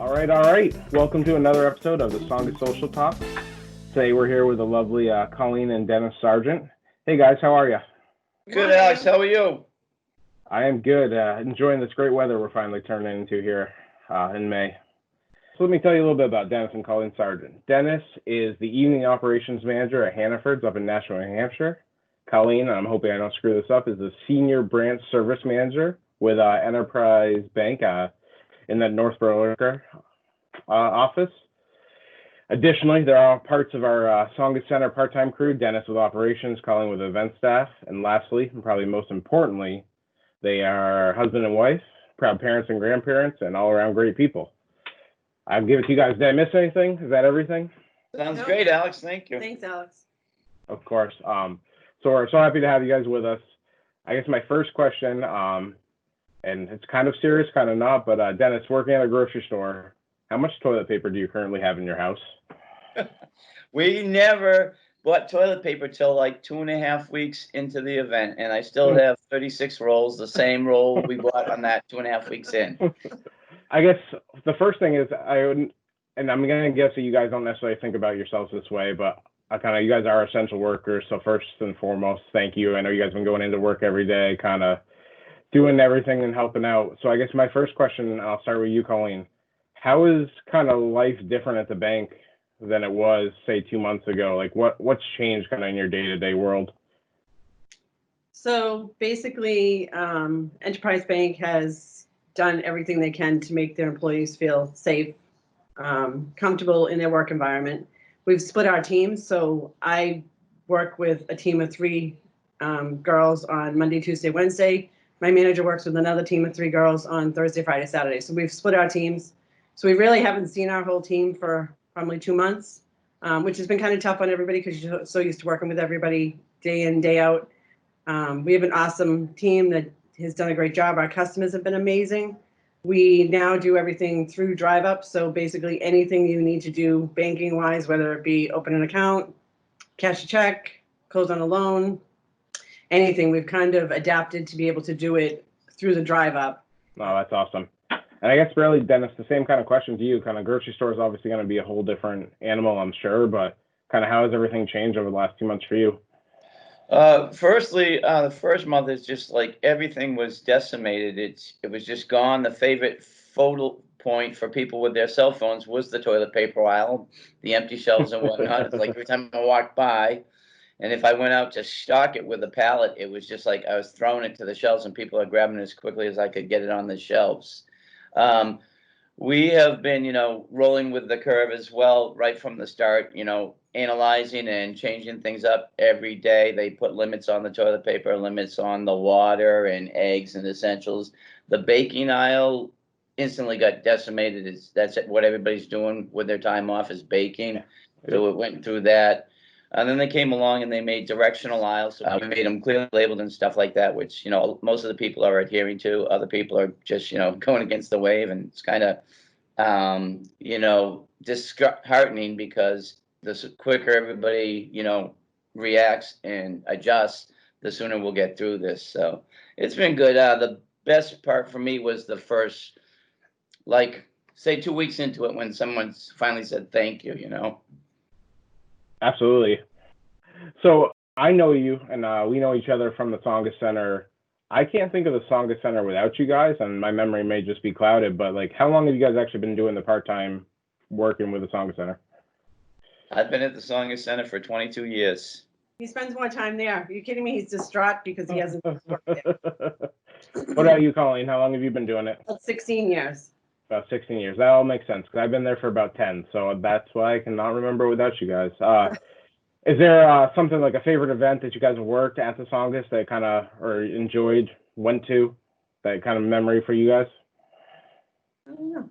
All right. Welcome to another episode of the Tsongas Social Talk. Today we're here with the lovely Colleen and Dennis Sargent. Hey guys, how are you? Good, Alex. How are you? I am good. Enjoying this great weather we're finally turning into here in May. So let me tell you a little bit about Dennis and Colleen Sargent. Dennis is the evening operations manager at Hannaford's up in Nashua, New Hampshire. Colleen, I'm hoping I don't screw this up, is the senior branch service manager with Enterprise Bank in the Northborough office. Additionally, there are parts of our Tsongas Center part-time crew, Dennis with operations, Colleen with event staff. And lastly, and probably most importantly, they are husband and wife, proud parents and grandparents, and all-around great people. I'll give it to you guys. Did I miss anything? Is that everything? Sounds great, Alex. Thank you. Thanks, Alex. Of course. So we're so happy to have you guys with us. I guess my first question, and it's kind of serious, kind of not, but Dennis, working at a grocery store, how much toilet paper do you currently have in your house? We never bought toilet paper till like 2.5 weeks into the event, and I still have 36 rolls, the same roll we bought on that 2.5 weeks in. I guess the first thing is and I'm going to guess that you guys don't necessarily think about yourselves this way, but you guys are essential workers. So first and foremost, thank you. I know you guys have been going into work every day, kind of doing everything and helping out. So I guess my first question, I'll start with you, Colleen. How is kind of life different at the bank than it was, say, 2 months ago? Like what's changed kind of in your day-to-day world? So basically, Enterprise Bank has done everything they can to make their employees feel safe, comfortable in their work environment. We've split our teams. So I work with a team of 3 girls on Monday, Tuesday, Wednesday. My manager works with another team of 3 girls on Thursday, Friday, Saturday. So we've split our teams. So we really haven't seen our whole team for probably 2 months, which has been kind of tough on everybody because you're so used to working with everybody day in, day out. We have an awesome team that has done a great job. Our customers have been amazing. We now do everything through Drive Up. So basically anything you need to do banking wise, whether it be open an account, cash a check, close on a loan, anything, we've kind of adapted to be able to do it through the Drive Up. Oh, that's awesome. And I guess really, Dennis, the same kind of question to you. Kind of grocery store is obviously going to be a whole different animal, I'm sure, but kind of how has everything changed over the last 2 months for you? Firstly, the first month is just like everything was decimated. It was just gone. The favorite photo point for people with their cell phones was the toilet paper aisle, the empty shelves and whatnot. It's like every time I walked by, and if I went out to stock it with a pallet, it was just like I was throwing it to the shelves and people are grabbing it as quickly as I could get it on the shelves. We have been, rolling with the curve as well, right from the start, analyzing and changing things up every day. They put limits on the toilet paper, limits on the water and eggs and essentials. The baking aisle instantly got decimated. That's what everybody's doing with their time off is baking. So it went through that. And then they came along and they made directional aisles. So we made them clearly labeled and stuff like that, which, most of the people are adhering to. Other people are just, going against the wave. And it's kind of, disheartening because the quicker everybody, reacts and adjusts, the sooner we'll get through this. So it's been good. The best part for me was the first, say 2 weeks into it when someone finally said thank you, Absolutely. So I know you, and we know each other from the Tsongas Center. I can't think of the Tsongas Center without you guys, and my memory may just be clouded, but how long have you guys actually been doing the part-time working with the Tsongas Center? I've been at the Tsongas Center for 22 years. He spends more time there. Are you kidding me? He's distraught because he hasn't worked there. What about you, Colleen? How long have you been doing it? About 16 years. About 16 years. That all makes sense because I've been there for about 10, so that's why I cannot remember without you guys. Is there something like a favorite event that you guys have worked at the Tsongas that kind of or enjoyed, went to, that kind of memory for you guys? I don't know.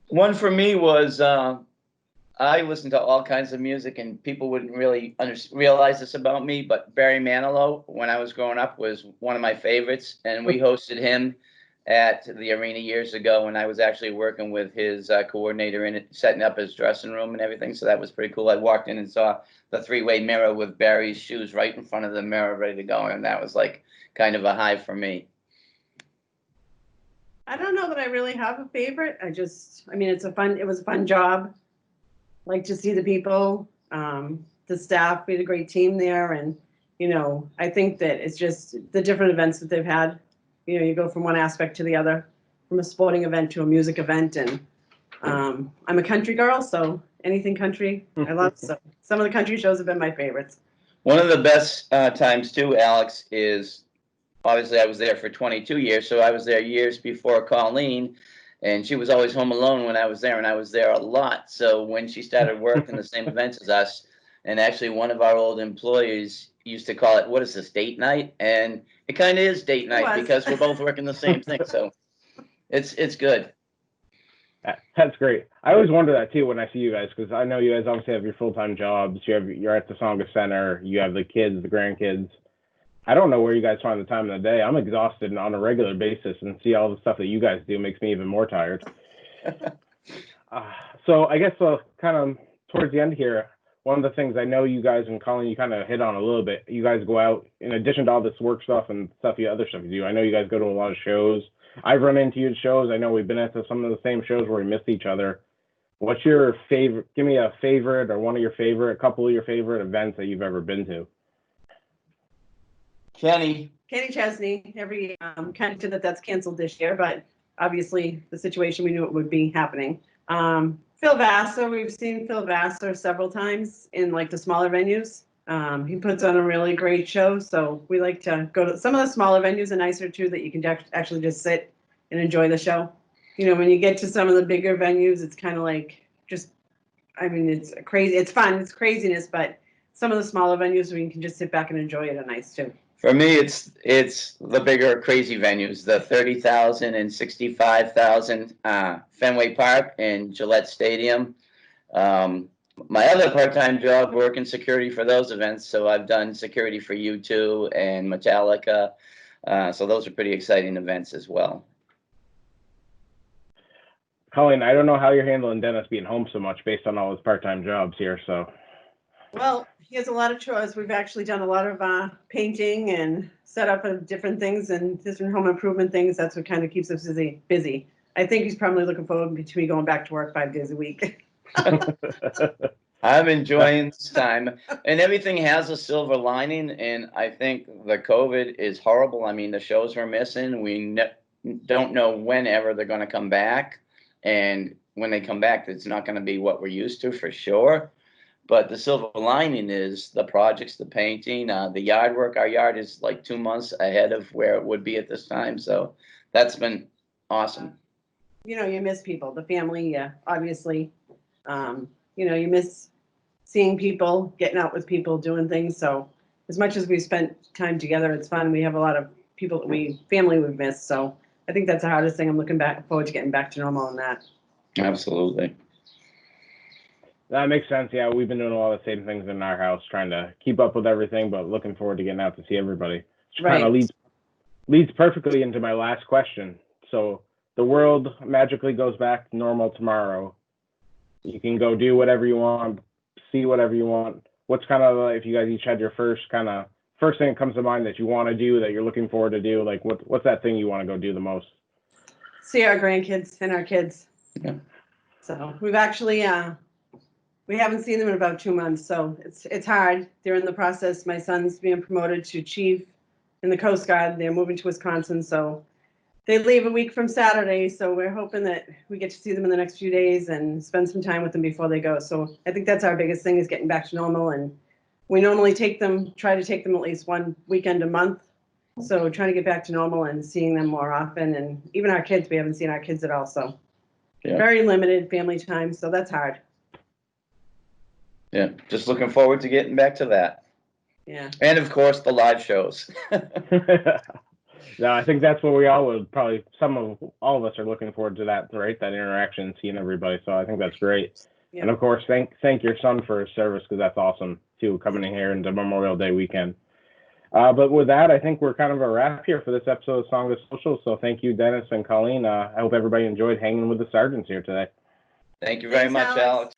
One for me was I listened to all kinds of music, and people wouldn't really realize this about me, but Barry Manilow, when I was growing up, was one of my favorites, and we hosted him at the arena years ago when I was actually working with his coordinator in it, setting up his dressing room and everything. So that was pretty cool. I walked in and saw the 3-way mirror with Barry's shoes right in front of the mirror ready to go. And that was like kind of a high for me. I don't know that I really have a favorite. I mean, it was a fun job. Like to see the people, the staff, we had a great team there. And, I think that it's just the different events that they've had. You go from one aspect to the other, from a sporting event to a music event. And I'm a country girl, so anything country, I love. So some of the country shows have been my favorites. One of the best times too, Alex, is obviously I was there for 22 years, so I was there years before Colleen, and she was always home alone when I was there, and I was there a lot. So when she started working the same events as us, and actually one of our old employees used to call it, what is this, date night? And it kind of is date night because we're both working the same thing. So it's good. That's great. I always wonder that too when I see you guys, because I know you guys obviously have your full-time jobs. You're at the Tsongas Center. You have the kids, the grandkids. I don't know where you guys find the time of the day. I'm exhausted on a regular basis, and see all the stuff that you guys do makes me even more tired. So I guess kind of towards the end here, one of the things I know you guys and Colleen, you kind of hit on a little bit. You guys go out in addition to all this work stuff and other stuff you do. I know you guys go to a lot of shows. I've run into you at shows. I know we've been at some of the same shows where we missed each other. What's your favorite? Give me a favorite or one of your favorite, a couple of your favorite events that you've ever been to. Kenny Chesney, every kind of that's canceled this year, but obviously the situation, we knew it would be happening. Phil Vassar, we've seen Phil Vassar several times in like the smaller venues. He puts on a really great show, so we like to go to some of the smaller venues. Are nicer too, that you can actually just sit and enjoy the show. When you get to some of the bigger venues, it's kind of like it's crazy. It's fun, it's craziness, but some of the smaller venues where you can just sit back and enjoy it are nice too. For me, it's the bigger crazy venues, the 30,000 and 65,000 Fenway Park and Gillette Stadium. My other part-time job, working security for those events, so I've done security for U2 and Metallica. So those are pretty exciting events as well. Colleen, I don't know how you're handling Dennis being home so much based on all his part-time jobs here. So. Well, he has a lot of chores. We've actually done a lot of painting and set up of different things and different home improvement things. That's what kind of keeps us busy. I think he's probably looking forward to me going back to work 5 days a week. I'm enjoying this time, and everything has a silver lining. And I think the COVID is horrible. I mean, the shows we're missing, we don't know whenever they're going to come back. And when they come back, it's not going to be what we're used to for sure. But the silver lining is the projects, the painting, the yard work. Our yard is like 2 months ahead of where it would be at this time. So that's been awesome. You miss people, the family, obviously. You miss seeing people, getting out with people, doing things. So as much as we've spent time together, it's fun. We have a lot of people family we've missed. So I think that's the hardest thing. I'm looking forward to getting back to normal on that. Absolutely. That makes sense. Yeah, we've been doing a lot of the same things in our house, trying to keep up with everything, but looking forward to getting out to see everybody. Which kind of leads perfectly into my last question. So the world magically goes back to normal tomorrow. You can go do whatever you want, see whatever you want. What's kind of, if you guys each had your first thing that comes to mind that you want to do, that you're looking forward to do, like what's that thing you want to go do the most? See our grandkids and our kids. Yeah. So we've actually, we haven't seen them in about 2 months, so it's hard. They're in the process. My son's being promoted to chief in the Coast Guard. They're moving to Wisconsin, so they leave a week from Saturday. So we're hoping that we get to see them in the next few days and spend some time with them before they go. So I think that's our biggest thing, is getting back to normal. And we normally try to take them at least one weekend a month. So trying to get back to normal and seeing them more often. And even our kids, we haven't seen our kids at all. So very limited family time. So that's hard. Yeah, just looking forward to getting back to that. Yeah. And of course, the live shows. No, I think that's what we all would probably, all of us are looking forward to that, right? That interaction, seeing everybody. So I think that's great. Yeah. And of course, thank your son for his service, because that's awesome too, coming in here into Memorial Day weekend. But with that, I think we're kind of a wrap here for this episode of Tsongas Socials. So thank you, Dennis and Colleen. I hope everybody enjoyed hanging with the Sargents here today. Thank you very much, Alex.